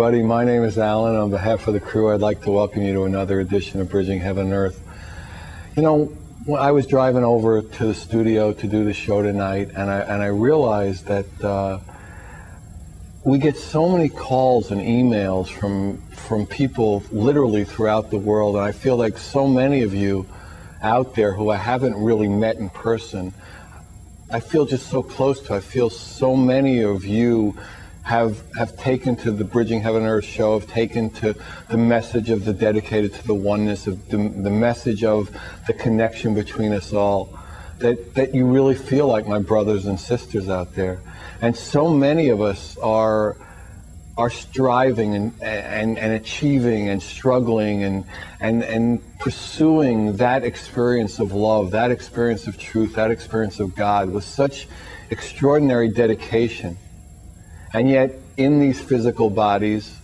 everybody. My name is Alan. On behalf of the crew, I'd like to welcome you to another edition of Bridging Heaven and Earth. You know, when I was driving over to the studio to do the show tonight, and I realized that we get so many calls and emails from people literally throughout the world, and I feel like so many of you out there who I haven't really met in person, I feel just so close to. I feel so many of you have taken to the Bridging Heaven and Earth show, have taken to the message of the dedicated to the oneness, of the message of the connection between us all, that you really feel like my brothers and sisters out there. And so many of us are striving and achieving and struggling and pursuing that experience of love, that experience of truth, that experience of God with such extraordinary dedication. And yet, in these physical bodies,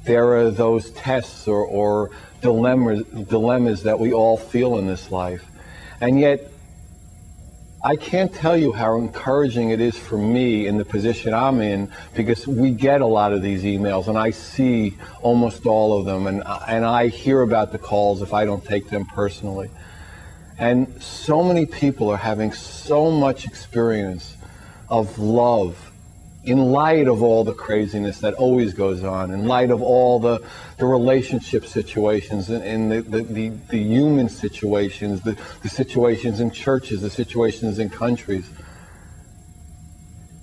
there are those tests or dilemmas that we all feel in this life. And yet, I can't tell you how encouraging it is for me in the position I'm in, because we get a lot of these emails, and I see almost all of them, and I hear about the calls if I don't take them personally. And so many people are having so much experience of love, in light of all the craziness that always goes on, in light of all the relationship situations and the human situations, the situations in churches, the situations in countries.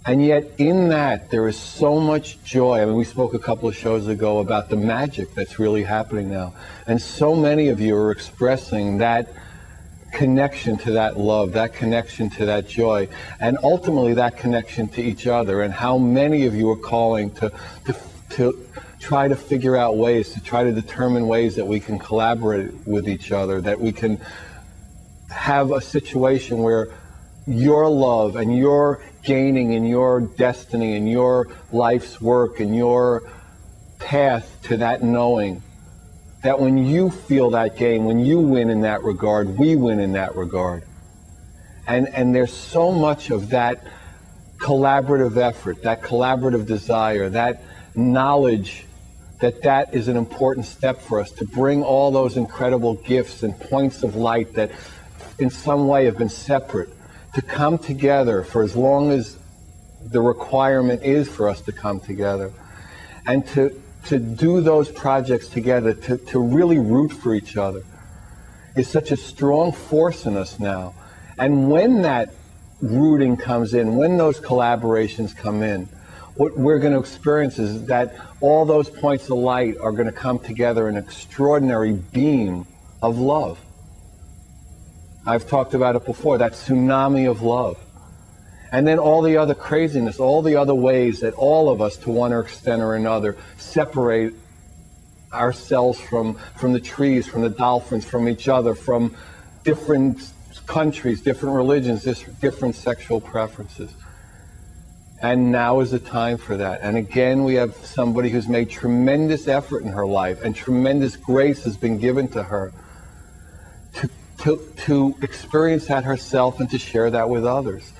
And yet in that, there is so much joy. I mean, we spoke a couple of shows ago about the magic that's really happening now. And so many of you are expressing that connection to that love, that connection to that joy, and ultimately that connection to each other. And how many of you are calling to try to figure out ways, to try to determine ways that we can collaborate with each other, that we can have a situation where your love and your gaining in your destiny and your life's work and your path to that knowing, that when you feel that gain, when you win in that regard, we win in that regard. And there's so much of that collaborative effort, that collaborative desire, that knowledge that is an important step for us to bring all those incredible gifts and points of light that in some way have been separate, to come together for as long as the requirement is for us to come together, and to do those projects together, to really root for each other, is such a strong force in us now. And when that rooting comes in, when those collaborations come in, what we're going to experience is that all those points of light are going to come together in an extraordinary beam of love. I've talked about it before, that tsunami of love. And then all the other craziness, all the other ways that all of us, to one extent or another, separate ourselves from the trees, from the dolphins, from each other, from different countries, different religions, different sexual preferences. And now is the time for that. And again, we have somebody who's made tremendous effort in her life, and tremendous grace has been given to her to experience that herself and to share that with others.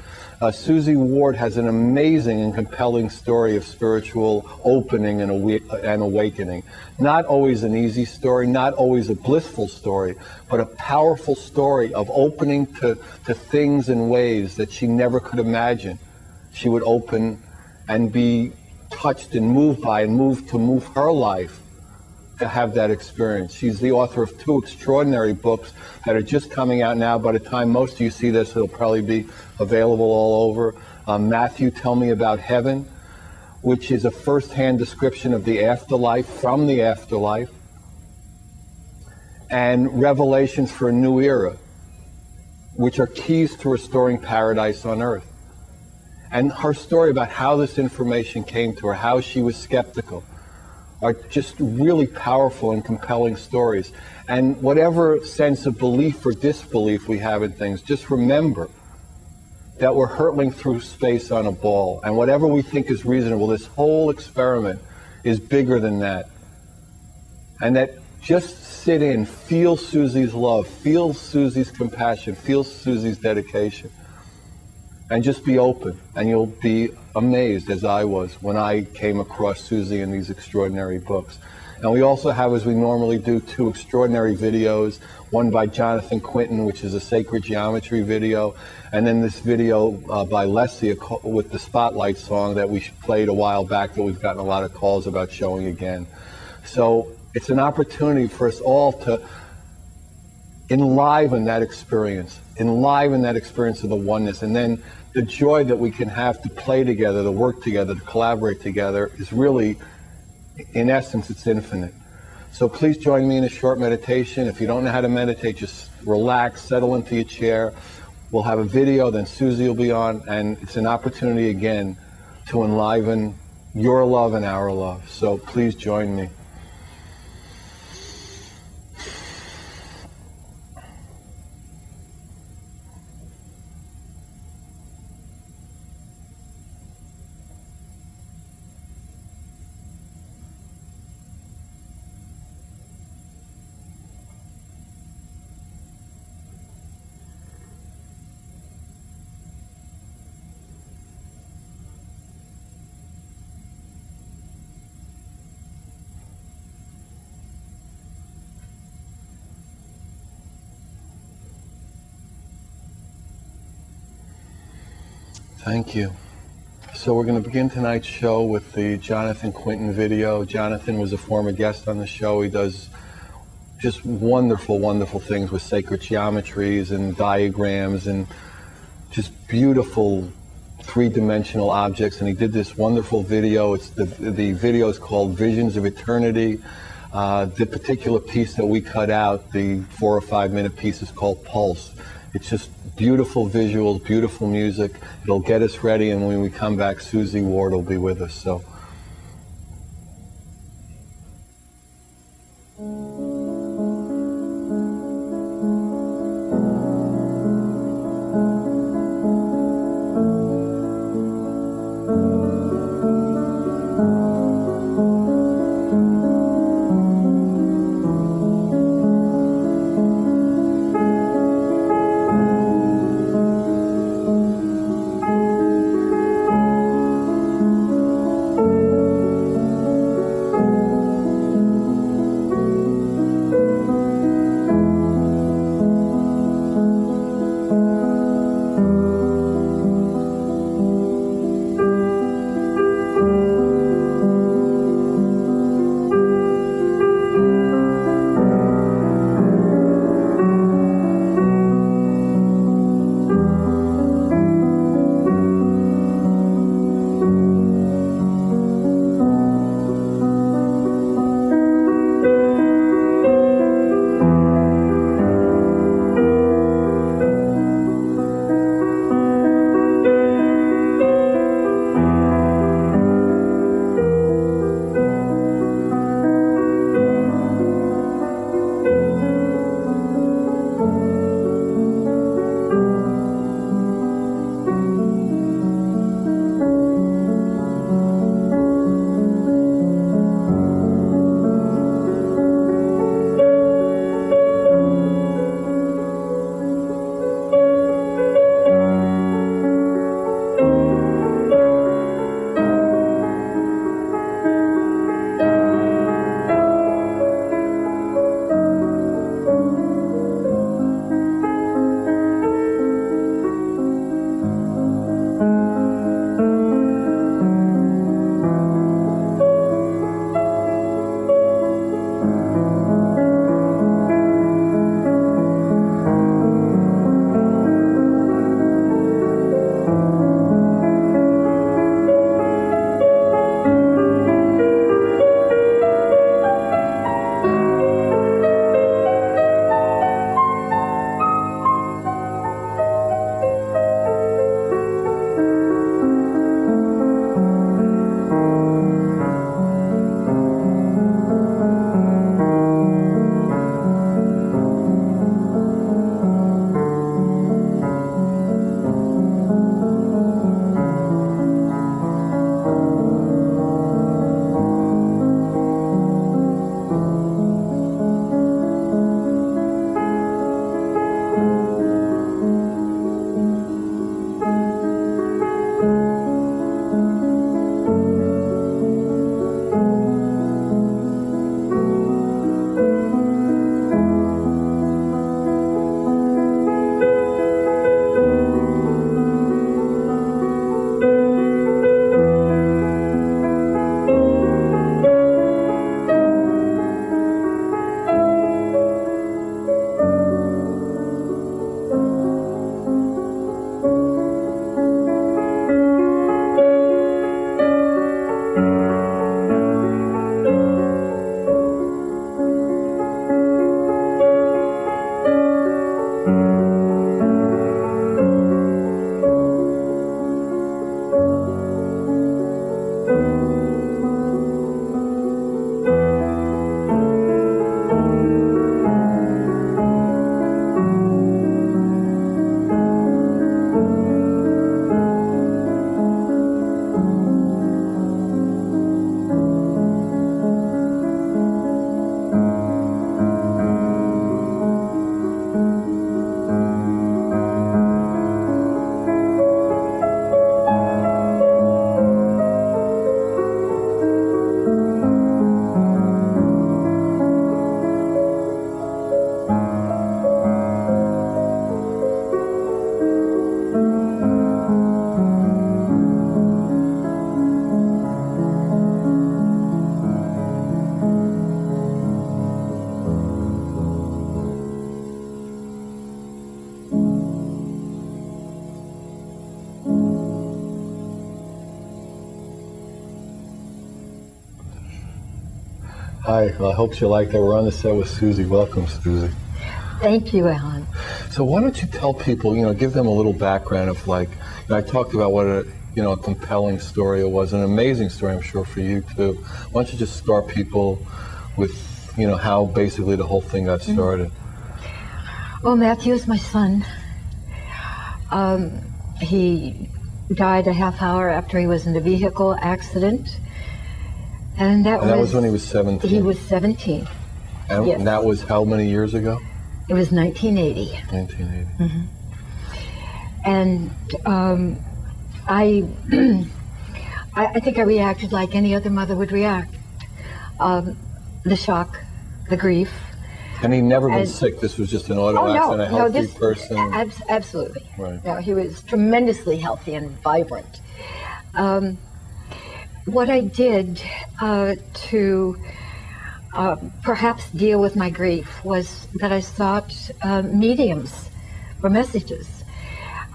Suzy Ward has an amazing and compelling story of spiritual opening and awakening. Not always an easy story, not always a blissful story, but a powerful story of opening to things in ways that she never could imagine. She would open and be touched and moved by, and move her life to have that experience. She's the author of 2 extraordinary books that are just coming out now. By the time most of you see this, it'll probably be available all over. Matthew, Tell Me About Heaven, which is a first-hand description of the afterlife, from the afterlife, and Revelations for a New Era, which are keys to restoring paradise on earth. And her story about how this information came to her, how she was skeptical, are just really powerful and compelling stories. And whatever sense of belief or disbelief we have in things, just remember that we're hurtling through space on a ball, and whatever we think is reasonable, this whole experiment is bigger than that. And that just sit in, feel Suzy's love, feel Suzy's compassion, feel Suzy's dedication. and just be open, and you'll be amazed, as I was when I came across Suzy in these extraordinary books. And we also have, as we normally do, 2 extraordinary videos, one by Jonathan Quentin, which is a sacred geometry video, and then this video by Leslie with the Spotlight song that we played a while back that we've gotten a lot of calls about showing again. So it's an opportunity for us all to enliven that experience of the oneness, and then the joy that we can have to play together, to work together, to collaborate together is really, in essence, it's infinite. So please join me in a short meditation. If you don't know how to meditate, just relax, settle into your chair. We'll have a video, then Suzy will be on, and it's an opportunity again to enliven your love and our love. So please join me. Thank you. So we're going to begin tonight's show with the Jonathan Quentin video. Jonathan was a former guest on the show. He does just wonderful, wonderful things with sacred geometries and diagrams and just beautiful 3-dimensional objects. And he did this wonderful video. It's the video is called Visions of Eternity. The particular piece that we cut out, the 4 or 5 minute piece, is called Pulse. It's just beautiful visuals, beautiful music. It'll get us ready, and when we come back, Suzy Ward will be with us. So. Hi, well, I hope you like that. We're on the set with Suzy. Welcome, Suzy. Thank you, Alan. So why don't you tell people, give them a little background of I talked about what a compelling story it was, an amazing story, I'm sure, for you too. Why don't you just start people with, how basically the whole thing got started? Well, Matthew is my son. He died a half hour after he was in a vehicle accident. And that was when he was 17? He was 17. And yes. That was how many years ago? It was 1980. 1980. Mm-hmm. And I think I reacted like any other mother would react. The shock, the grief. And he'd never been sick. This was just an auto accident, a healthy person. Absolutely. Right. No, he was tremendously healthy and vibrant. What I did to perhaps deal with my grief was that I sought mediums for messages.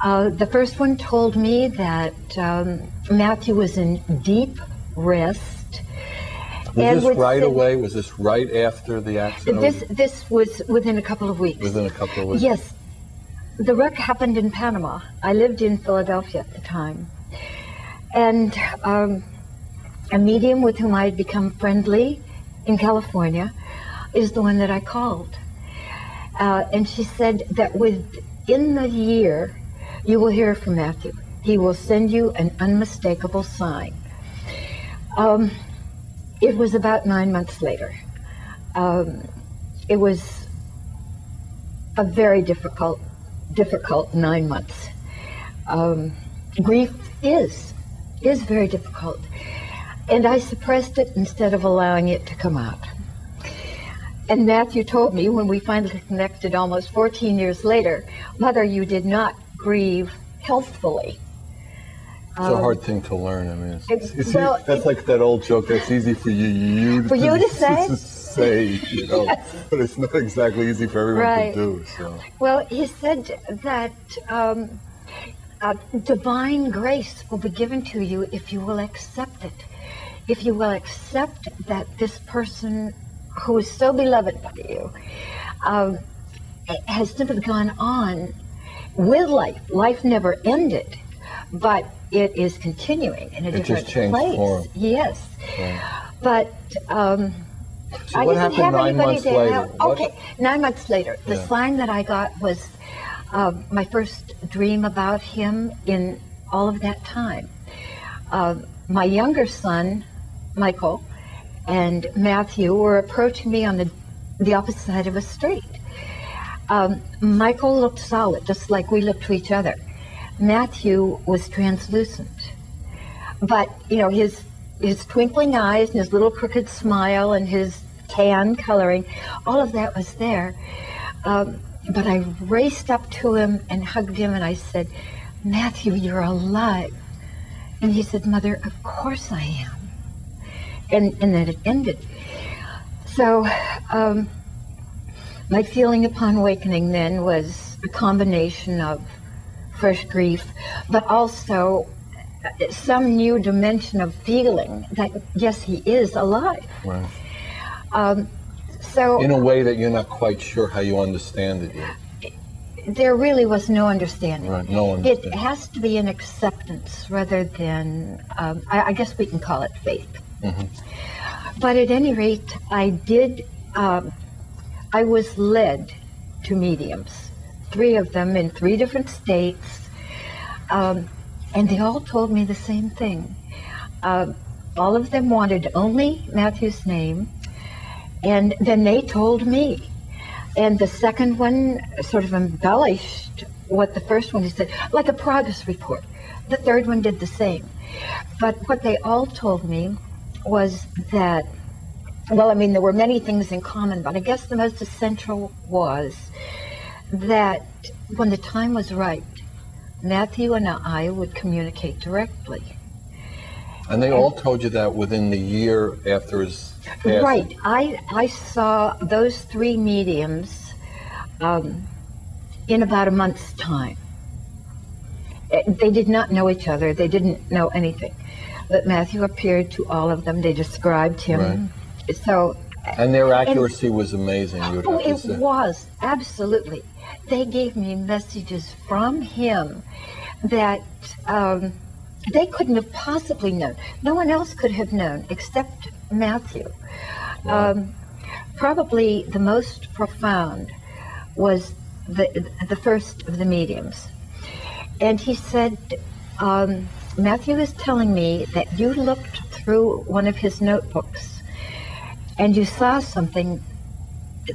The first one told me that Matthew was in deep rest. Was this right away? Was this right after the accident? This was within a couple of weeks. Within a couple of weeks? Yes. The wreck happened in Panama. I lived in Philadelphia at the time. And a medium with whom I had become friendly in California is the one that I called. And she said that within the year, you will hear from Matthew. He will send you an unmistakable sign. It was about 9 months later. It was a very difficult 9 months. Grief is very difficult. And I suppressed it instead of allowing it to come out. And Matthew told me when we finally connected almost 14 years later, Mother, you did not grieve healthfully. It's a hard thing to learn. I mean, that's like that old joke. That's easy for you to say, yes. But it's not exactly easy for everyone to do. So. Well, he said that divine grace will be given to you if you will accept it. If you will accept that this person who is so beloved by you has simply gone on with life. Life never ended, but it is continuing in a different place. Form. Yes. Right. But so what happened 9 months later? Okay, 9 months later. The sign that I got was my first dream about him in all of that time. My younger son, Michael, and Matthew were approaching me on the opposite side of a street. Michael looked solid, just like we looked to each other. Matthew was translucent, but his twinkling eyes and his little crooked smile and his tan coloring, all of that was there. But I raced up to him and hugged him and I said, Matthew, you're alive. And he said, Mother, of course I am. And then it ended. So my feeling upon awakening then was a combination of fresh grief, but also some new dimension of feeling that, yes, he is alive. Right. So in a way that you're not quite sure how you understand it yet. There really was no understanding. Right, no understanding. It has to be an acceptance rather than, I guess we can call it faith. Mm-hmm. But at any rate, I was led to mediums, 3 of them in 3 different states, and they all told me the same thing. All of them wanted only Matthew's name, and then they told me. And the second one sort of embellished what the first one said, like a progress report. The third one did the same. But what they all told me was that, well, I mean, there were many things in common, but I guess the most essential was that when the time was right, Matthew and I would communicate directly. And they all told you that within the year after his passing? Right. I saw those 3 mediums in about a month's time. They did not know each other. They didn't know anything. But Matthew appeared to all of them. They described him. Right. So And their accuracy was amazing. You would Oh, have to it say. was, absolutely. They gave me messages from him that they couldn't have possibly known. No one else could have known except Matthew. Wow. Probably the most profound was the first of the mediums. And he said, Matthew is telling me that you looked through one of his notebooks and you saw something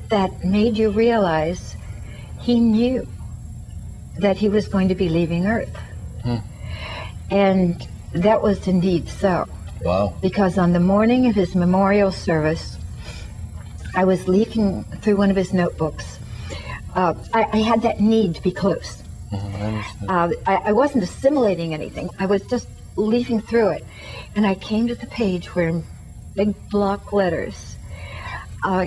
that made you realize he knew that he was going to be leaving Earth. And that was indeed so. Wow. Because on the morning of his memorial service, I was leafing through one of his notebooks. I had that need to be close. I understand. I wasn't assimilating anything. I was just leafing through it. And I came to the page where in big block letters,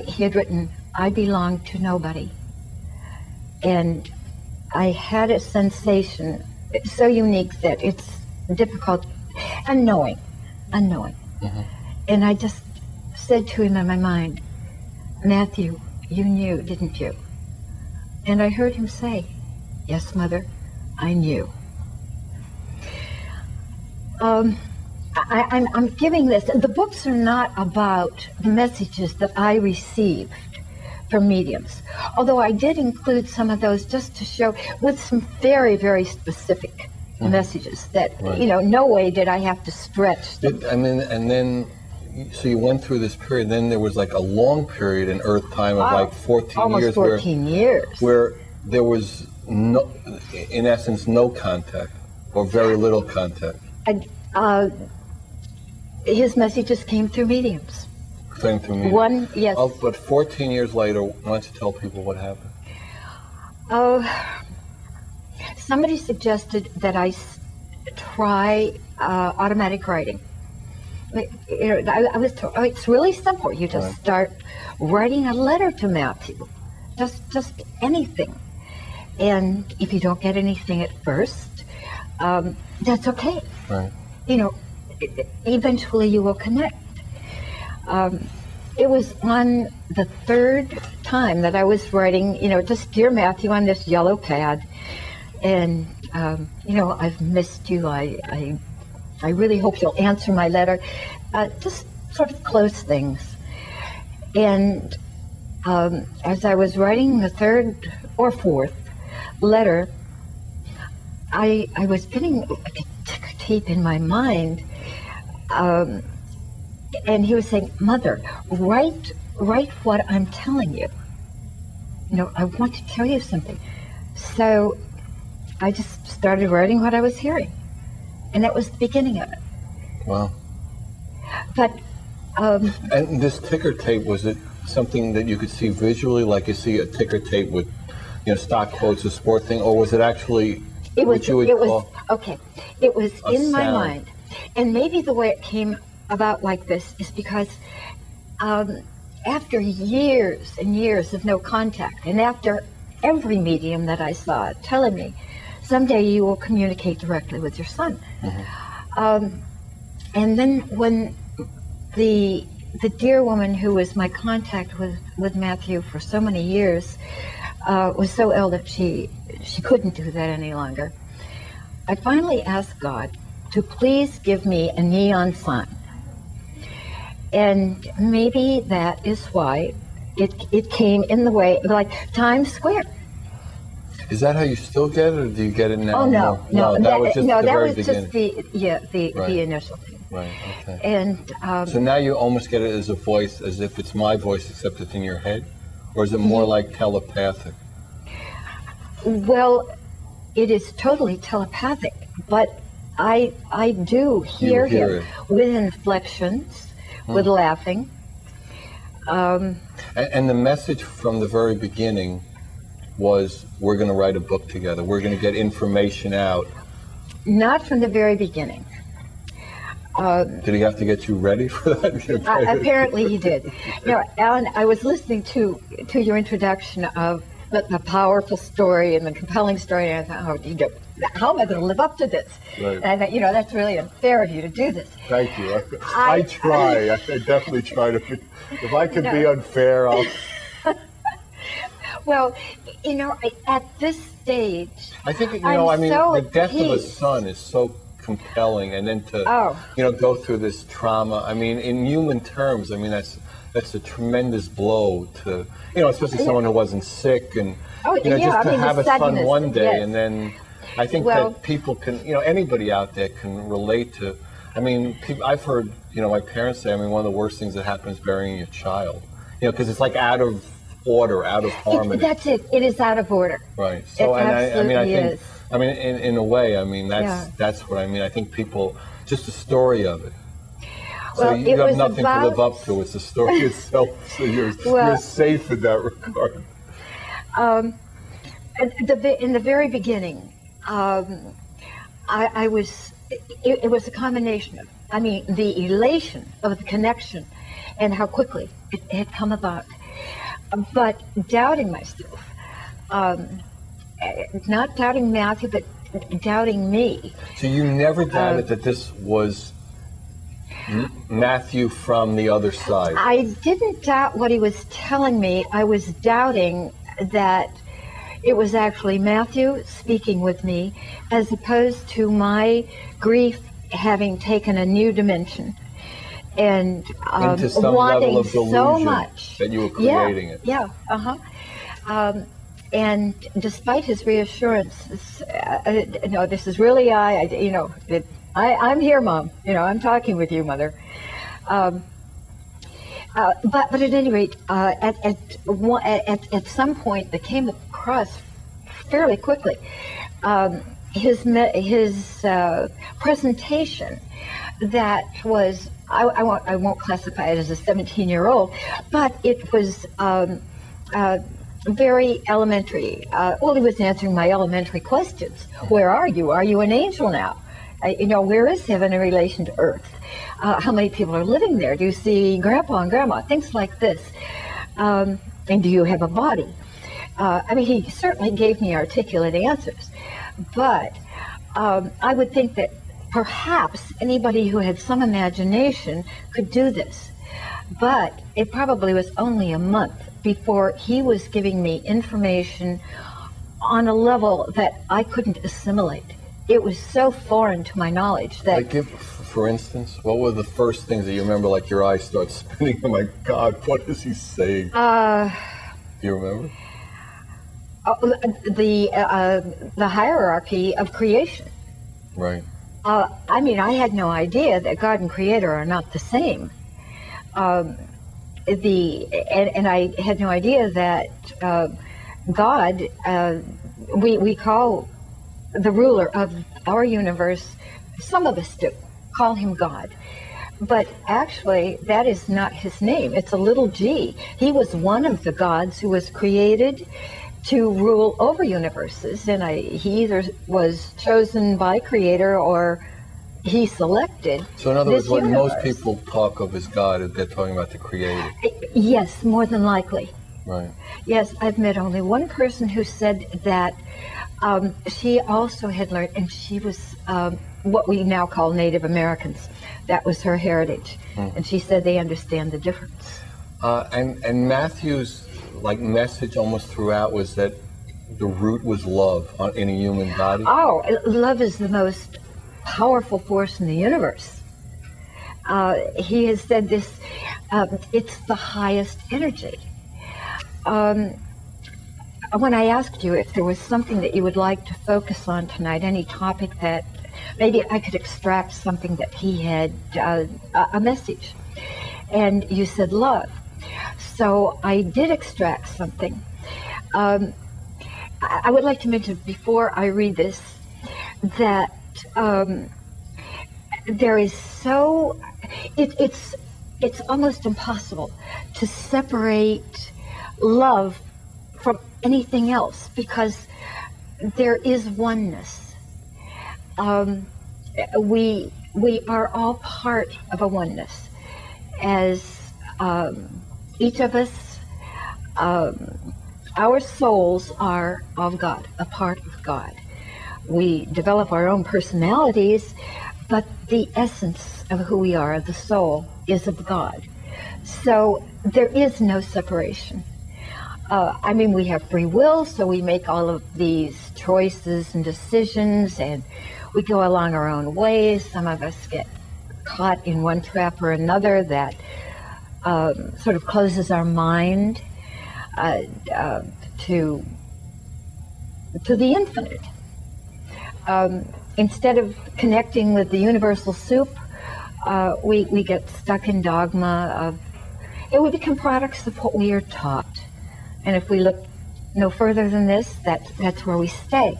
he had written, I belong to nobody. And I had a sensation so unique that it's difficult, unknowing. And I just said to him in my mind, Matthew, you knew, didn't you? And I heard him say, yes, Mother, I knew. I'm giving this, the books are not about the messages that I received from mediums, although I did include some of those just to show with some very, very specific messages that, Right. No way did I have to stretch them. And then, so you went through this period, then there was like a long period in Earth time of like 14 almost years. 14 years. Where there was, no, in essence, no contact, or very little contact. His messages came through mediums. Came through me. One, yes. Oh, but 14 years later, why don't you tell people what happened? Somebody suggested that I try automatic writing. I was told, it's really simple. You just start writing a letter to Matthew, just anything. And if you don't get anything at first, that's okay. Right. Eventually you will connect. It was on the third time that I was writing, just Dear Matthew on this yellow pad. And, I've missed you. I really hope you'll answer my letter. Just sort of close things. And as I was writing the third or fourth letter, I was getting like a ticker tape in my mind. And he was saying, Mother, write what I'm telling you. I want to tell you something. So I just started writing what I was hearing. And that was the beginning of it. Wow. But... and this ticker tape, was it something that you could see visually, like you see a ticker tape with, stock quotes, a sport thing, or was it actually what you would call... Okay, it was in my sound? mind. And maybe the way it came about like this is because after years and years of no contact, and after every medium that I saw telling me, someday you will communicate directly with your son. And then when the dear woman who was my contact with Matthew for so many years was so ill that she couldn't do that any longer, I finally asked God to please give me a neon sign. And maybe that is why it came in the way, like Times Square. Is that how you still get it, or do you get it now? Oh, no. That was just the very just beginning. the initial thing. Right, okay. And so now you almost get it as a voice, as if it's my voice, except it's in your head? Or is it more like telepathic? Well, it is totally telepathic, but I do hear him with inflections, with laughing. And the message from the very beginning was, we're going to write a book together. We're going to get information out. Not from the very beginning. Did he have to get you ready for that? Apparently he did. Alan, I was listening to your introduction of the powerful story and the compelling story, and I thought, how am I going to live up to this? Right. And that's really unfair of you to do this. Thank you. I try. I definitely try to be. If I can be unfair, I'll. Well, at this stage, I think so the death of a appeased. son is so compelling, and then to Oh. go through this trauma. I mean, in human terms, I mean that's a tremendous blow to especially someone who wasn't sick, and just to have a son one day, yes. and then I think that people can anybody out there can relate to. I mean, I've heard my parents say, I mean, one of the worst things that happens is burying your child, because it's like out of order, out of harmony. That's it. It is out of order. Right. So, it absolutely is. I mean, in a way, I mean, that's what I mean. I think people, just the story of it. So Well, you have nothing to live up to. It's the story itself. So you're safe in that regard. In the very beginning, I was. It was a combination of, the elation of the connection, and how quickly it had come about. But doubting myself, not doubting Matthew, but doubting me. So you never doubted that this was Matthew from the other side? I didn't doubt what he was telling me. I was doubting that it was actually Matthew speaking with me, as opposed to my grief having taken a new dimension. And into some wanting level of delusion so much that you were creating it. Yeah, and despite his reassurances, no, this is really I'm here, Mom. I'm talking with you, Mother. But at any rate, at some point, that came across fairly quickly. His presentation that was. I won't classify it as a 17-year-old, but it was very elementary. He was answering my elementary questions. Where are you? Are you an angel now? Where is heaven in relation to earth? How many people are living there? Do you see Grandpa and Grandma? Things like this. And do you have a body? He certainly gave me articulate answers, but I would think that perhaps anybody who had some imagination could do this. But it probably was only a month before he was giving me information on a level that I couldn't assimilate. It was so foreign to my knowledge that... For instance, what were the first things that you remember, like your eyes start spinning? Oh my God, what is he saying? Do you remember? The hierarchy of creation. Right. I had no idea that God and Creator are not the same. And I had no idea that God, we call the ruler of our universe, some of us do, call him God. But actually, that is not his name. It's a little g. He was one of the gods who was created to rule over universes, and he either was chosen by Creator or he selected. So in other words, what universe. most people talk of as God, they're talking about the Creator. Yes, more than likely. Right. Yes, I've met only one person who said that she also had learned, and she was what we now call Native Americans. That was her heritage, and she said they understand the difference. And Matthew's message almost throughout was that the root was love in a human body. Oh, love is the most powerful force in the universe. He has said this, it's the highest energy. When I asked you if there was something that you would like to focus on tonight, any topic that maybe I could extract something that he had, a message, and you said love. So I did extract something. I would like to mention before I read this that there is it's almost impossible to separate love from anything else, because there is oneness. We are all part of a oneness, as each of us, our souls are of God, a part of God. we develop our own personalities, but the essence of who we are, the soul, is of God. So there is no separation. I mean, we have free will, so we make all of these choices and decisions, and we go along our own ways. Some of us get caught in one trap or another that sort of closes our mind to the infinite. Instead of connecting with the universal soup, we get stuck in dogma of, and we become products of what we are taught. And if we look no further than this, that's where we stay.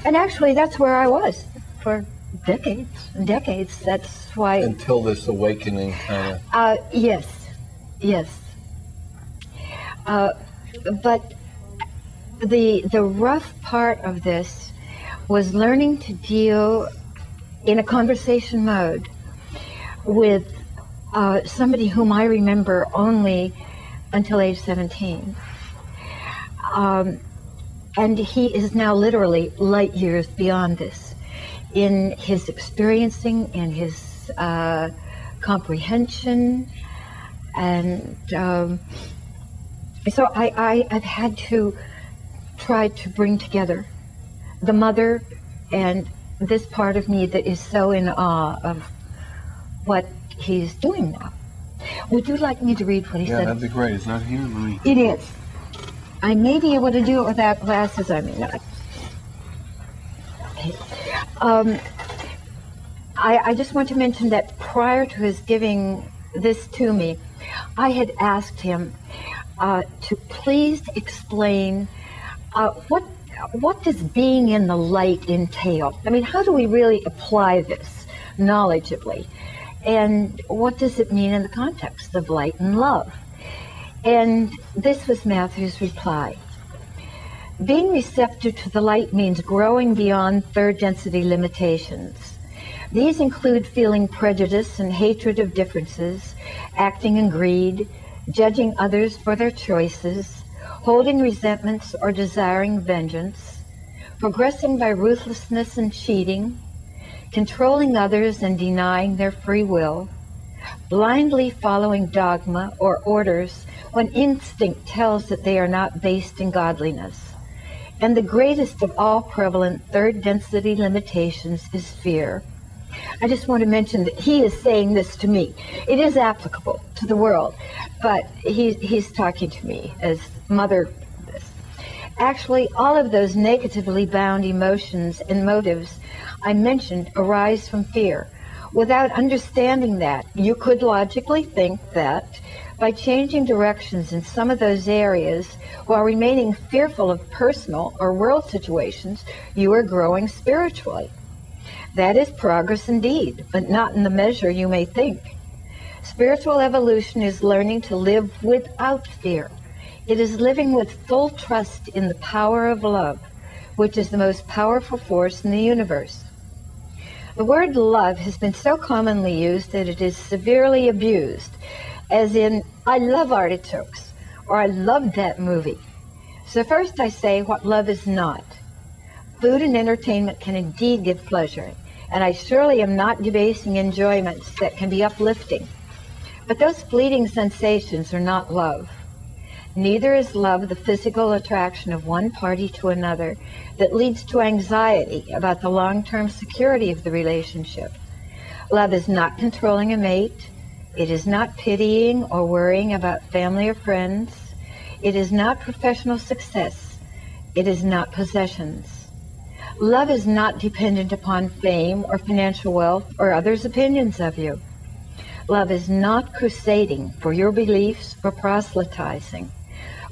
And actually, that's where I was for decades and decades. That's why. Until this awakening kind of. Yes. But the rough part of this was learning to deal in a conversation mode with somebody whom I remember only until age 17. And he is now literally light years beyond this in his experiencing, in his comprehension. And so I've had to try to bring together the mother and this part of me that is so in awe of what he's doing now. Would you like me to read what he said? Yeah, that'd be great. It's not here, Louis. It is. I may be able to do it without glasses, I may not. Okay. I just want to mention that prior to his giving this to me, I had asked him to please explain what does being in the light entail? I mean, how do we really apply this knowledgeably? And what does it mean in the context of light and love? And this was Matthew's reply. Being receptive to the light means growing beyond third density limitations. These include feeling prejudice and hatred of differences, acting in greed, judging others for their choices, holding resentments or desiring vengeance, progressing by ruthlessness and cheating, controlling others and denying their free will, blindly following dogma or orders when instinct tells that they are not based in godliness. And the greatest of all prevalent third density limitations is fear. I just want to mention that he is saying this to me. It is applicable to the world, but he's talking to me as mother. Actually, all of those negatively bound emotions and motives I mentioned arise from fear. Without understanding that, you could logically think that by changing directions in some of those areas while remaining fearful of personal or world situations, you are growing spiritually. That is progress indeed, but not in the measure you may think. Spiritual evolution is learning to live without fear. It is living with full trust in the power of love, which is the most powerful force in the universe. The word love has been so commonly used that it is severely abused, as in, I love artichokes, or I loved that movie. So first I say what love is not. Food and entertainment can indeed give pleasure, and I surely am not debasing enjoyments that can be uplifting. But those fleeting sensations are not love. Neither is love the physical attraction of one party to another that leads to anxiety about the long-term security of the relationship. Love is not controlling a mate. It is not pitying or worrying about family or friends. It is not professional success. It is not possessions. Love is not dependent upon fame or financial wealth or others' opinions of you. Love is not crusading for your beliefs or proselytizing.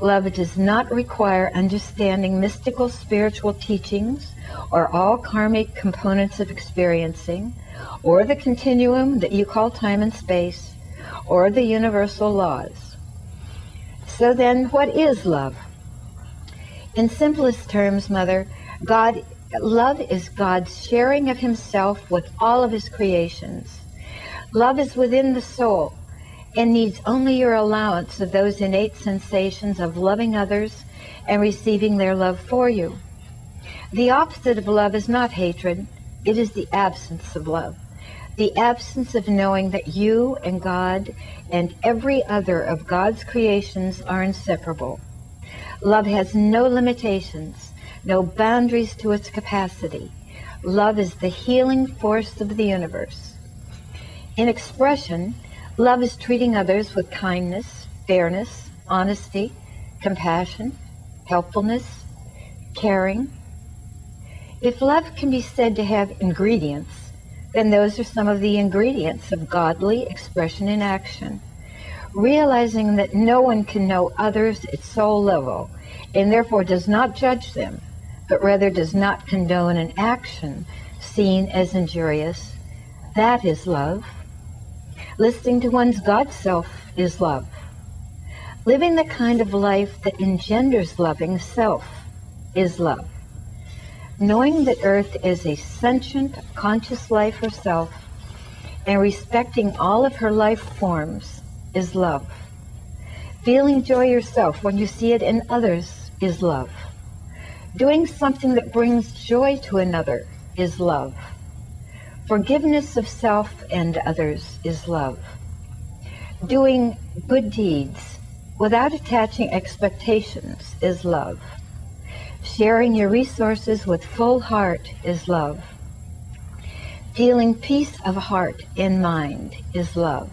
Love does not require understanding mystical spiritual teachings or all karmic components of experiencing, or the continuum that you call time and space, or the universal laws. So then, what is love? In simplest terms, Mother, love is God's sharing of himself with all of his creations. Love is within the soul and needs only your allowance of those innate sensations of loving others and receiving their love for you. The opposite of love is not hatred. It is the absence of love. The absence of knowing that you and God and every other of God's creations are inseparable. Love has no limitations, no boundaries to its capacity. Love is the healing force of the universe. In expression, love is treating others with kindness, fairness, honesty, compassion, helpfulness, caring. If love can be said to have ingredients, then those are some of the ingredients of godly expression in action. Realizing that no one can know others at soul level, and therefore does not judge them, but rather does not condone an action seen as injurious, that is love. Listening to one's God self is love. Living the kind of life that engenders loving self is love. Knowing that Earth is a sentient, conscious life herself, and respecting all of her life forms is love. Feeling joy yourself when you see it in others is love. Doing something that brings joy to another is love. Forgiveness of self and others is love. Doing good deeds without attaching expectations is love. Sharing your resources with full heart is love. Feeling peace of heart and mind is love.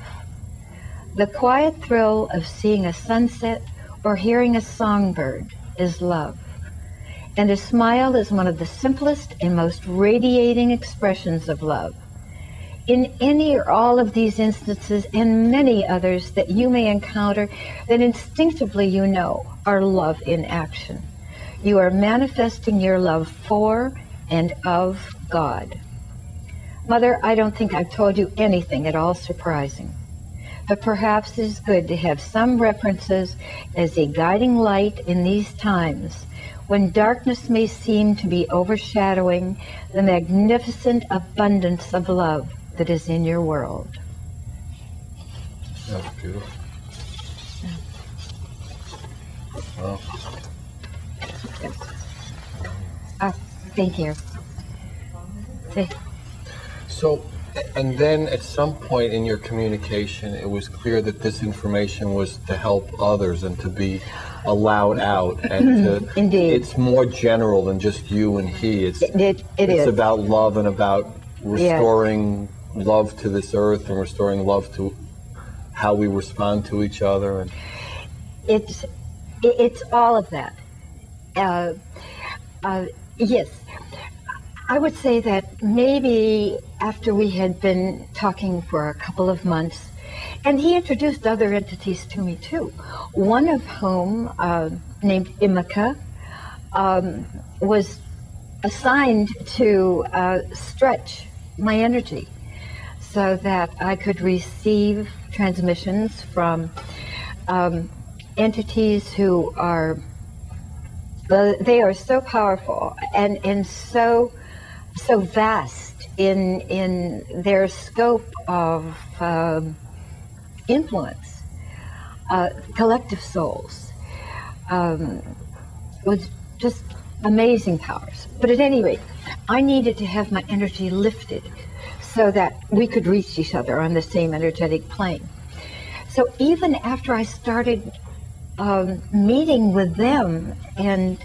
The quiet thrill of seeing a sunset or hearing a songbird is love. And a smile is one of the simplest and most radiating expressions of love. In any or all of these instances and many others that you may encounter that instinctively you know are love in action, you are manifesting your love for and of God. Mother, I don't think I've told you anything at all surprising, but perhaps it is good to have some references as a guiding light in these times when darkness may seem to be overshadowing the magnificent abundance of love that is in your world. That's beautiful. Wow. Thank you. So, and then at some point in your communication, it was clear that this information was to help others and to be allowed out. And to, Indeed. It's more general than just you and he. It's about love and about restoring love to this earth and restoring love to how we respond to each other. And it's all of that. Yes. I would say that maybe after we had been talking for a couple of months, and he introduced other entities to me too, one of whom, named Imika, was assigned to stretch my energy so that I could receive transmissions from entities who are, they are so powerful and so vast in their scope of influence, collective souls, with just amazing powers. But at any rate, I needed to have my energy lifted so that we could reach each other on the same energetic plane. So even after I started meeting with them and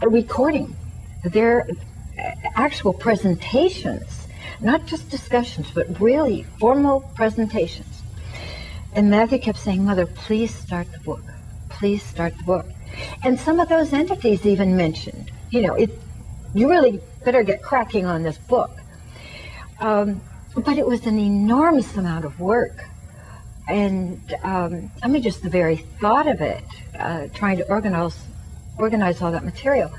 recording their actual presentations, not just discussions, but really formal presentations. And Matthew kept saying, Mother, please start the book. Please start the book. And some of those entities even mentioned, you really better get cracking on this book. But it was an enormous amount of work. And just the very thought of it, trying to organize all that material,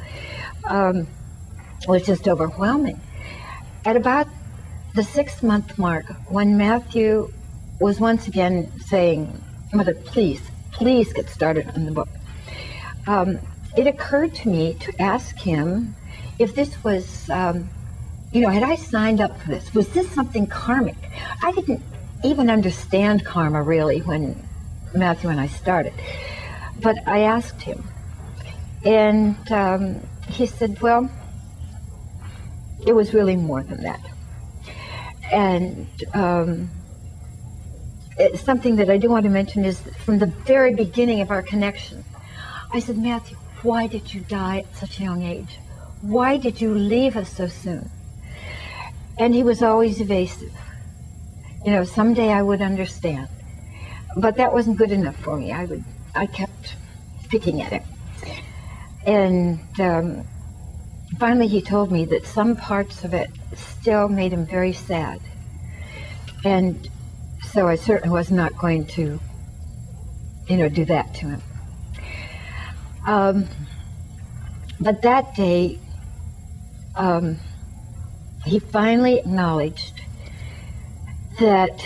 was just overwhelming. At about the 6-month mark, when Matthew was once again saying, Mother, please get started on the book, it occurred to me to ask him if this was, had I signed up for this? Was this something karmic? I didn't even understand karma really when Matthew and I started. But I asked him, And he said, well, it was really more than that. And it's something that I do want to mention is from the very beginning of our connection, I said, Matthew, why did you die at such a young age? Why did you leave us so soon? And he was always evasive. You know, someday I would understand. But that wasn't good enough for me. I kept picking at it. And finally he told me that some parts of it still made him very sad. And so I certainly was not going to, you know, do that to him. But that day, he finally acknowledged that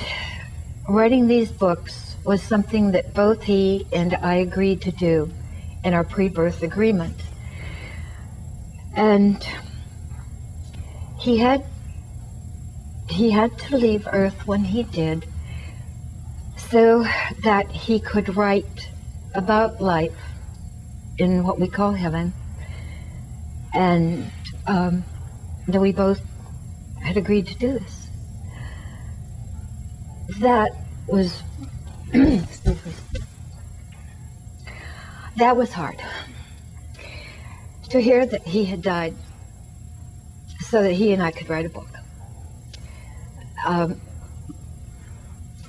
writing these books was something that both he and I agreed to do in our pre-birth agreement. And he had to leave Earth when he did so that he could write about life in what we call heaven. And that we both had agreed to do this. That was that was hard to hear that he had died so that he and I could write a book.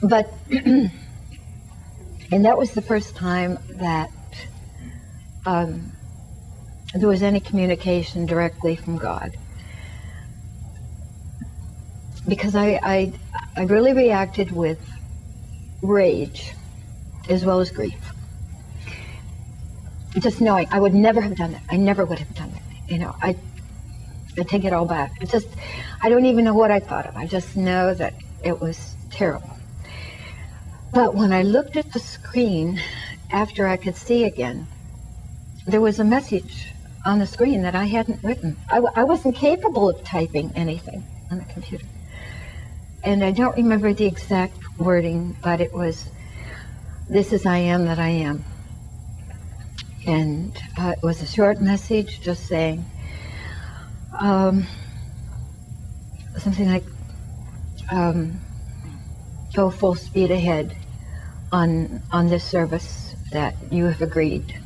But and that was the first time that there was any communication directly from God. Because I really reacted with rage as well as grief. Just knowing I would never have done that. I never would have done that. You know, I take it all back. I don't even know what I thought of. I just know that it was terrible. But when I looked at the screen after I could see again, there was a message on the screen that I hadn't written. I wasn't capable of typing anything on the computer. And I don't remember the exact wording, but it was, "This is I am that I am." And it was a short message just saying something like, go full speed ahead on this service that you have agreed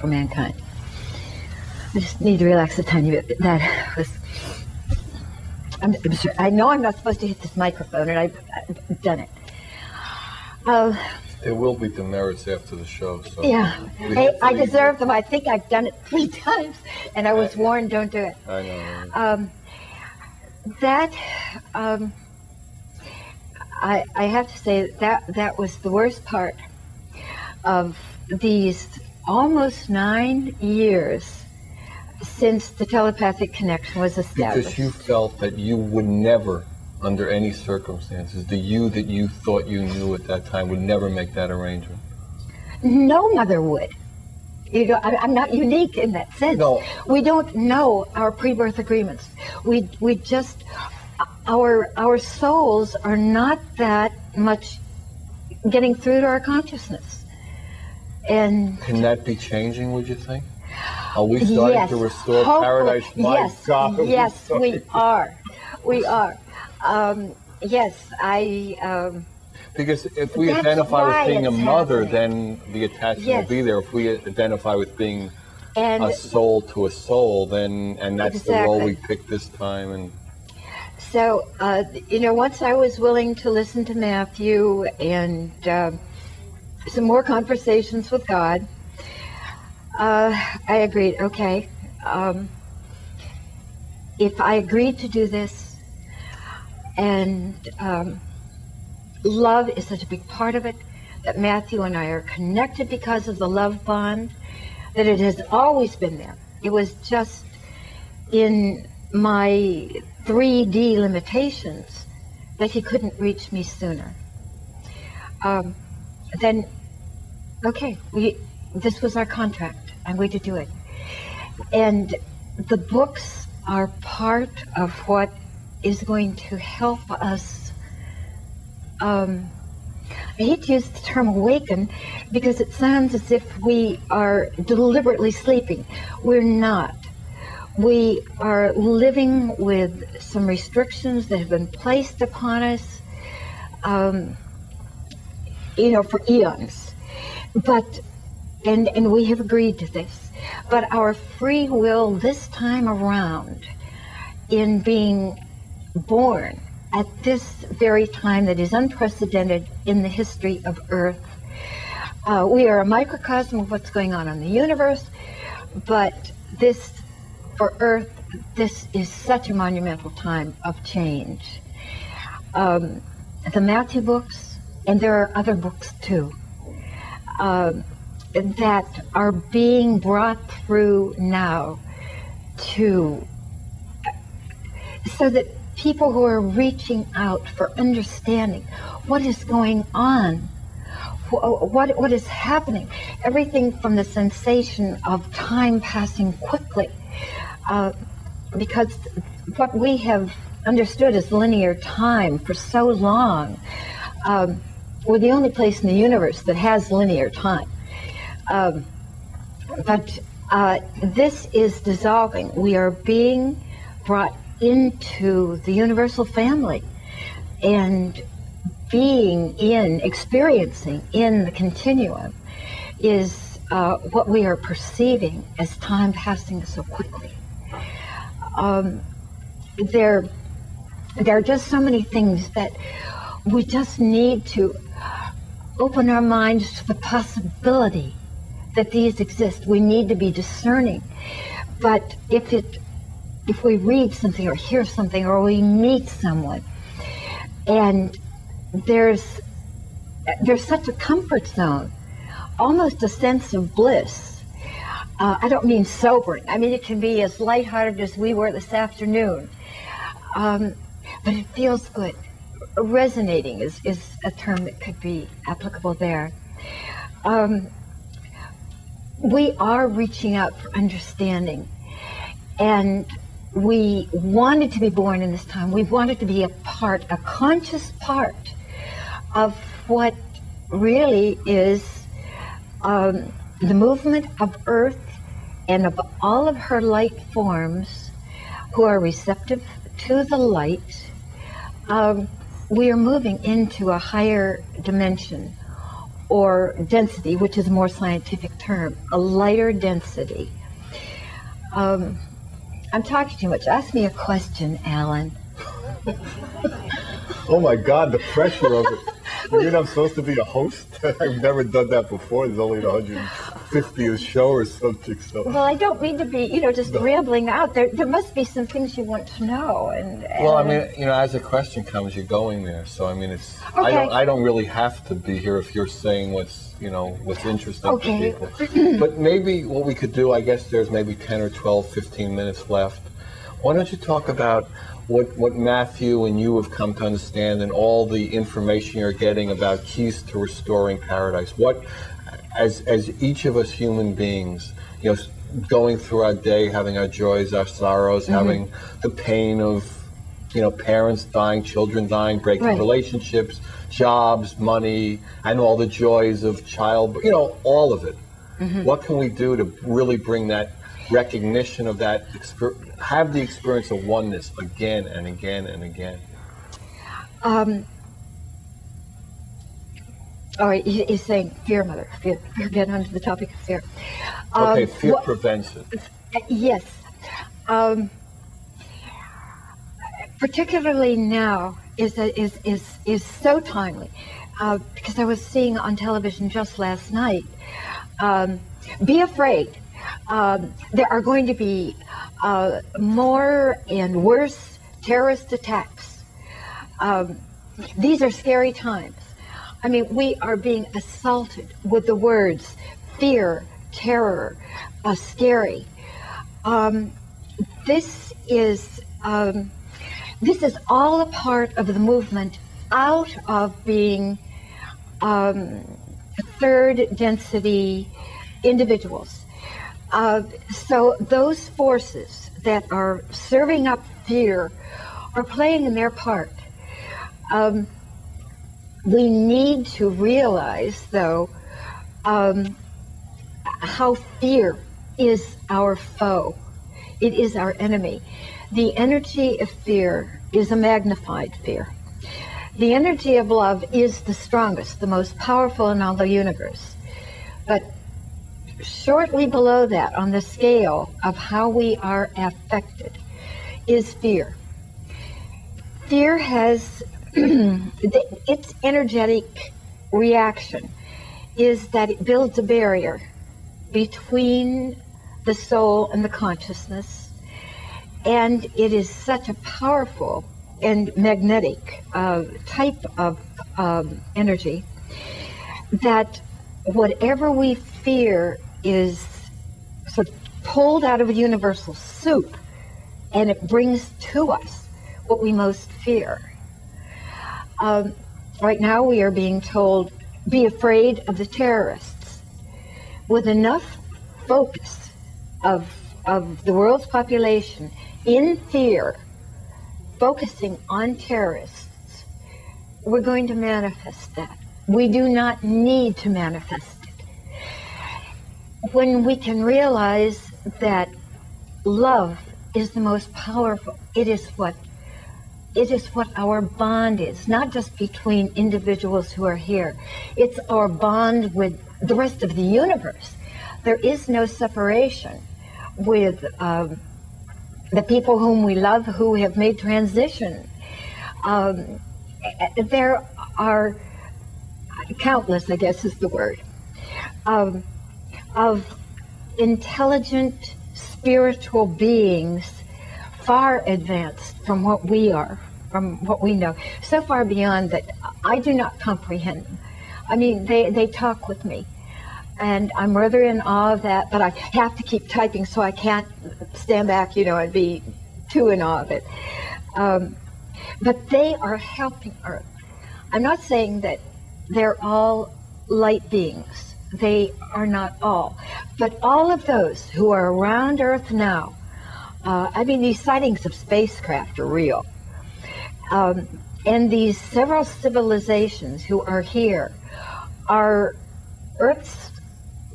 for mankind. I just need to relax a tiny bit. That was... I'm sure, I know I'm not supposed to hit this microphone, and I've done it. There will be demerits after the show. So yeah, hey, I deserve them. I think I've done it 3 times, and I was warned, don't do it. I know. I have to say that was the worst part of these almost 9 years since the telepathic connection was established. Because you felt that you would never, under any circumstances, the you that you thought you knew at that time would never make that arrangement. No mother would. You know, I'm not unique in that sense. No. We don't know our pre-birth agreements. We just, our souls are not that much getting through to our consciousness. And can that be changing, would you think? Are we starting to restore paradise? My yes, God, yes, we are. We are. Yes, because if we identify with being a mother, then the attachment will be there. If we identify with being a soul to a soul, then that's the role we picked this time. And so, you know, once I was willing to listen to Matthew and some more conversations with God, I agreed, okay, if I agreed to do this, and love is such a big part of it, that Matthew and I are connected because of the love bond, that it has always been there. It was just in my 3D limitations that he couldn't reach me sooner. Then, okay, this was our contract. I'm going to do it. And the books are part of what is going to help us. You hate to use the term awaken because it sounds as if we are deliberately sleeping. We're not. We are living with some restrictions that have been placed upon us, for eons. But, and we have agreed to this. But our free will this time around, in being born at this very time that is unprecedented in the history of Earth, we are a microcosm of what's going on in the universe, but this, for Earth, this is such a monumental time of change. The Matthew books, and there are other books too, that are being brought through now so that people who are reaching out for understanding what is going on, what is happening, everything from the sensation of time passing quickly, because what we have understood as linear time for so long, we're the only place in the universe that has linear time. But this is dissolving. We are being brought into the universal family, and experiencing in the continuum is what we are perceiving as time passing so quickly. There are just so many things that we just need to open our minds to the possibility that these exist. We need to be discerning. But if we read something or hear something or we meet someone and there's such a comfort zone, almost a sense of bliss. I don't mean sobering. I mean, it can be as lighthearted as we were this afternoon. But it feels good. Resonating is a term that could be applicable there. We are reaching out for understanding. And we wanted to be born in this time. We wanted to be a conscious part of what really is the movement of Earth and of all of her light forms who are receptive to the light. We are moving into a higher dimension or density, which is a more scientific term, a lighter density. I'm talking too much. Ask me a question, Alan. Oh my God, the pressure of it. You mean I'm supposed to be a host? I've never done that before. There's only 150th show or something. So. Well, I don't mean to be, just rambling out. There must be some things you want to know. Well, I mean, as a question comes, you're going there. So, I mean, it's. Okay. I don't really have to be here if you're saying what's interesting to people. But maybe what we could do, I guess there's maybe 10 or 12, 15 minutes left. Why don't you talk about what Matthew and you have come to understand and all the information you're getting about keys to restoring paradise? What, as each of us human beings, going through our day, having our joys, our sorrows, having the pain of, parents dying, children dying, breaking relationships, jobs, money, and all the joys of all of it. What can we do to really bring that recognition of that, have the experience of oneness again and again and again? All right, he's saying fear, Mother. Fear. Get onto the topic of fear. Okay, fear prevents it. Yes. Particularly now is so timely because I was seeing on television just last night. Be afraid. There are going to be more and worse terrorist attacks. These are scary times. I mean, we are being assaulted with the words fear, terror, scary. This is all a part of the movement out of being third density individuals. So those forces that are serving up fear are playing in their part. We need to realize, though, how fear is our foe. It is our enemy. The energy of fear is a magnified fear. The energy of love is the strongest, the most powerful in all the universe. But shortly below that, on the scale of how we are affected, is fear. Fear has, its energetic reaction is that it builds a barrier between the soul and the consciousness, and it is such a powerful and magnetic type of energy that whatever we fear is sort of pulled out of a universal soup, and it brings to us what we most fear. Right now we are being told, be afraid of the terrorists. With enough focus of the world's population in fear, focusing on terrorists, we're going to manifest that. We do not need to manifest it. When we can realize that love is the most powerful, it is what our bond is, not just between individuals who are here. It's our bond with the rest of the universe. There is no separation with the people whom we love who have made transition. There are countless, I guess is the word, of intelligent spiritual beings far advanced from what we are, from what we know, so far beyond that I do not comprehend them. I mean, they talk with me, and I'm rather in awe of that, but I have to keep typing, so I can't stand back, and be too in awe of it. But they are helping Earth. I'm not saying that they're all light beings. They are not all. But all of those who are around Earth now, these sightings of spacecraft are real. And these several civilizations who are here are Earth's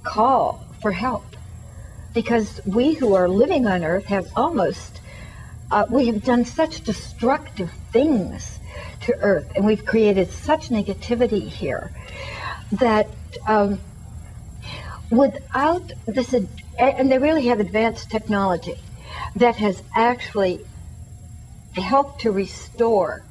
call for help. Because we who are living on Earth have we have done such destructive things to Earth, and we've created such negativity here that without this, and they really have advanced technology that has actually helped to restore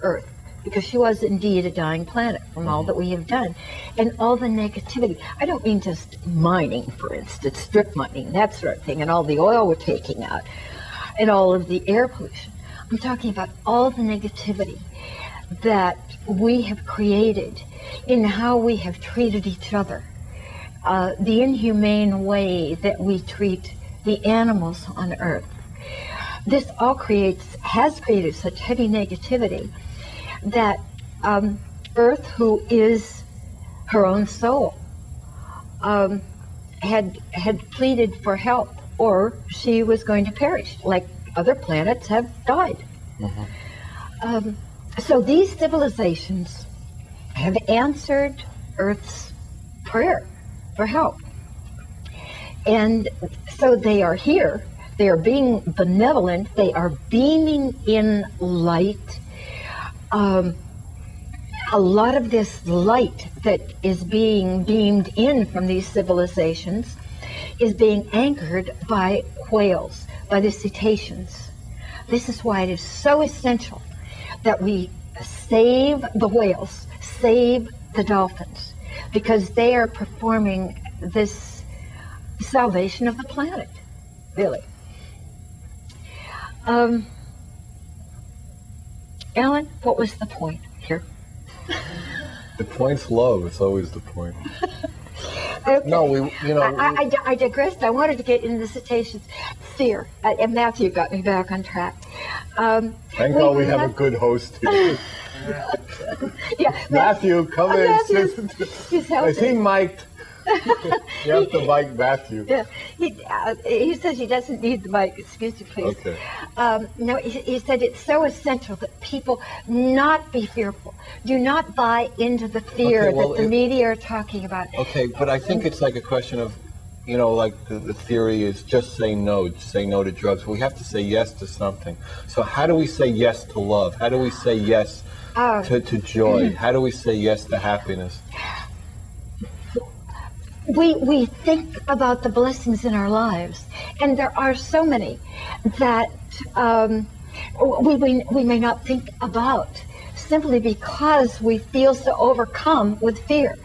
Earth, because she was indeed a dying planet from all that we have done and all the negativity. I don't mean just mining, for instance, strip mining, that sort of thing, and all the oil we're taking out and all of the air pollution. I'm talking about all the negativity that we have created in how we have treated each other, the inhumane way that we treat the animals on Earth. This all has created such heavy negativity that Earth, who is her own soul, had pleaded for help, or she was going to perish, like other planets have died. So these civilizations have answered Earth's prayer for help. And so they are here, they are being benevolent, they are beaming in light. A lot of this light that is being beamed in from these civilizations is being anchored by whales, by the cetaceans. This is why it is so essential that we save the whales, save the dolphins, because they are performing this salvation of the planet, really. Alan, what was the point here? The point's love. It's always the point. Okay. No, I digressed. I wanted to get into the cetaceans. Fear. And Matthew got me back on track. Thank God we have a good host here. Yeah, Matthew, come in. He's Is he mic'd? You have to mic Matthew. Yeah, he says he doesn't need the mic. Excuse me, please. Okay. No, he said it's so essential that people not be fearful. Do not buy into the fear that the media are talking about. Okay, but I think it's like a question of, you know, like the theory is just say no to drugs. We have to say yes to something. So how do we say yes to love? How do we say yes to joy? How do we say yes to happiness? We think about the blessings in our lives, and there are so many that we may not think about simply because we feel so overcome with fear.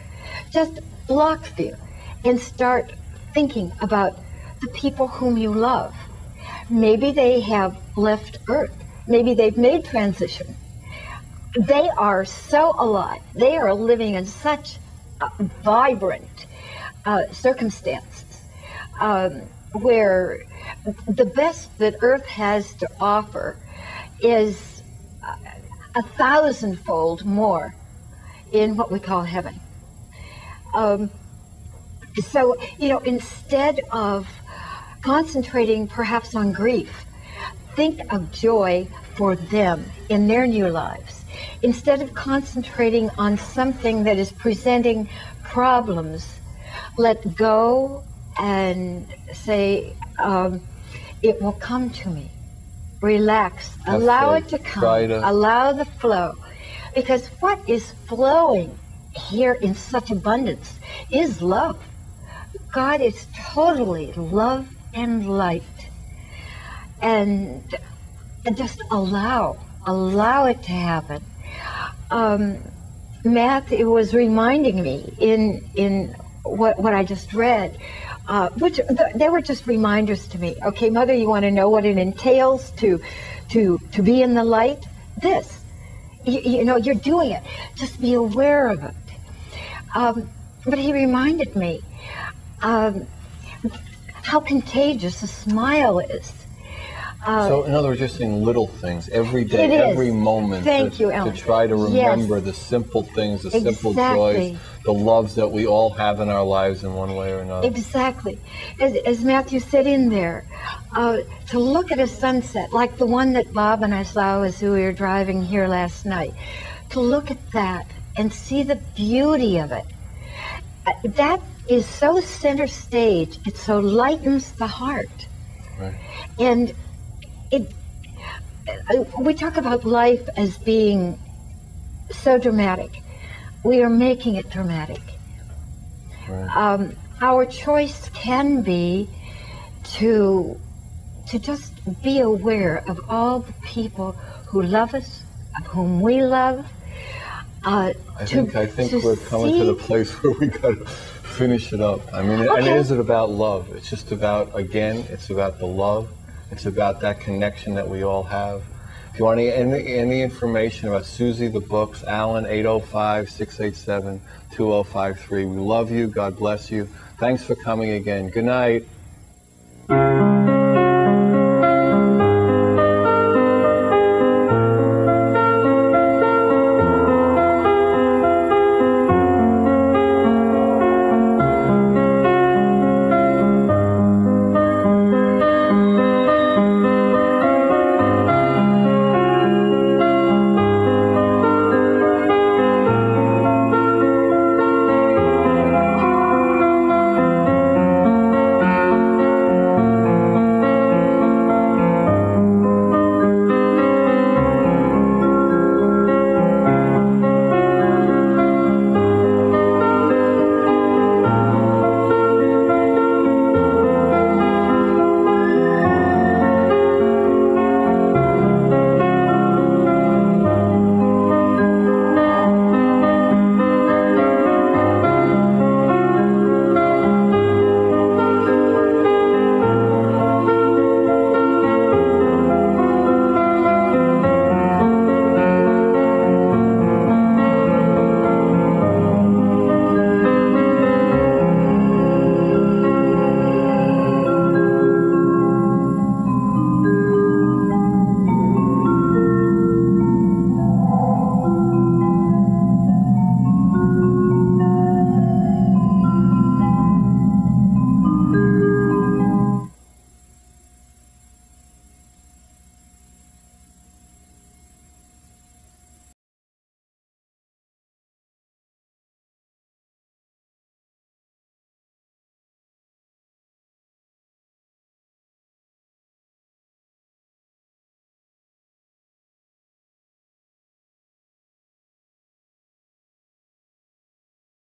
Just block fear and start thinking about the people whom you love. Maybe they have left Earth. Maybe they've made transition. They are so alive. They are living in such vibrant circumstances where the best that Earth has to offer is 1,000-fold more in what we call heaven. So, you know, instead of concentrating perhaps on grief, think of joy for them in their new lives. Instead of concentrating on something that is presenting problems, let go and say, it will come to me. Relax. Allow it to come. Allow the flow. Because what is flowing here in such abundance is love. God is totally love and light. And just allow it to happen. Matthew was reminding me in what I just read, which they were just reminders to me. Okay, Mother, you want to know what it entails to be in the light? This, you know, you're doing it. Just be aware of it. But he reminded me how contagious a smile is. So, in other words, you're saying little things every day, every moment. Thank you, Ellen. To try to remember the simple things, the simple joys, the loves that we all have in our lives in one way or another. Exactly. As Matthew said in there, to look at a sunset, like the one that Bob and I saw as we were driving here last night, to look at that and see the beauty of it. That is so center stage. It so lightens the heart. Right. And we talk about life as being so dramatic. We are making it dramatic. Right. Our choice can be to just be aware of all the people who love us, of whom we love. I think we're coming to the place where we got to finish it up. I mean, and it isn't about love. It's just about, again, it's about the love. It's about that connection that we all have. If you want any information about Suzy, the books, Alan, 805-687-2053. We love you. God bless you. Thanks for coming again. Good night.